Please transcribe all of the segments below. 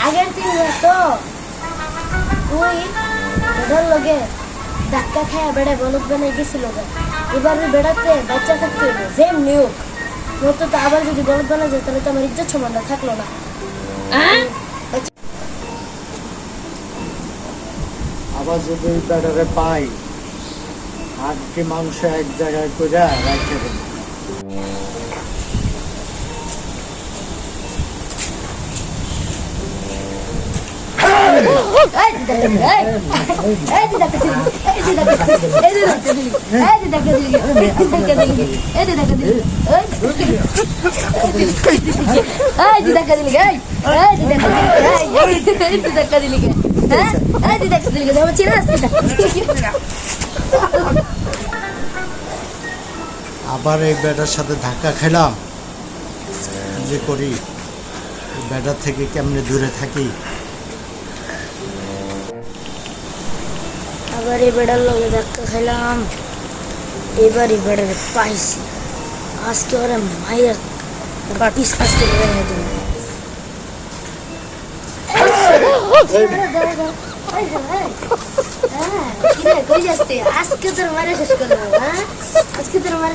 আগের দিন তো তুই বেড়ার লগে ধাক্কা খায় বেড়ে বলদ বানাই গেছিল। এবার বেড়াতে বাচ্চা থাকতে হইব সেম নিয়োগ, নয়তো তো আবার যদি বলদ বানা যায় তাহলে তো আমার ইজ্জত সম্মান থাকলো না। আবার যদি বেটারে পাই হাড্ডি মাংস এক জায়গায় করে রাখতে দেব। আবার এই বেটার সাথে ধাক্কা খেলাম, যে করি বেটার থেকে কেমনে দূরে থাকি। আবার এই বেড়ার লগে ধাক্কা খাইলাম, এবারই বেড়ারে পাইছি। আজকে ওরা মায়ের পিস পাস করে রেখে দেব। আজকে তোর মারে শেষ করে দেবো। হ্যাঁ, আজকে তোর মারে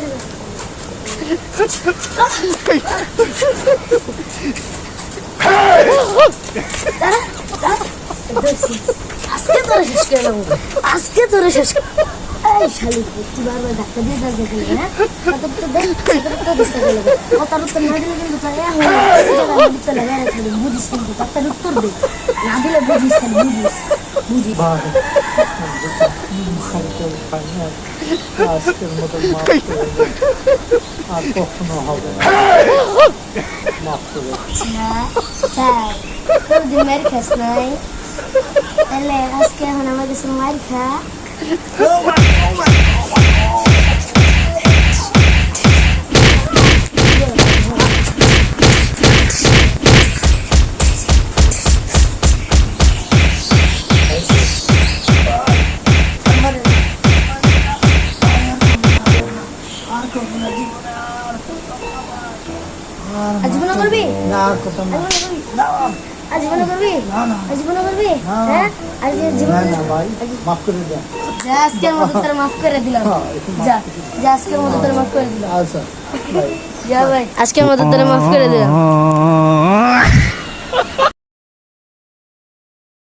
আজকে তোরে শেষ করে দেবো। আজকে তোরে শেষ এই শালি তুই বারবার ধাক্কা দিয়ে ধাক্কা দিলি। হ্যাঁ, কত তো দেন কত দিতে গেল কত উত্তর না দিলে কিন্তু তাই দিতে লাগে রাখবি। বুঝিস কিন্তু কত উত্তর দে, না দিলে বুঝিস কেন? বুঝিস ভাই আজকের মতো মাফ করে দে, আর কখনো হবে না। মাফ করে তোর দিন মার খাস নাই, তাহলে আজকে এখন আমার কাছে মার খা। আজীবন করবি না, কথা না। আজীবন করবি আজীবন করবি। হ্যাঁ, আজ জীবন না ভাই, মাফ করে দে। যা, আজকের মতো তোর মাফ করে দিলাম। যা যা, আজকের মতো তোর মাফ করে দিলাম। আচ্ছা ভাই, যা ভাই, আজকের মতো তোর মাফ করে দিলাম।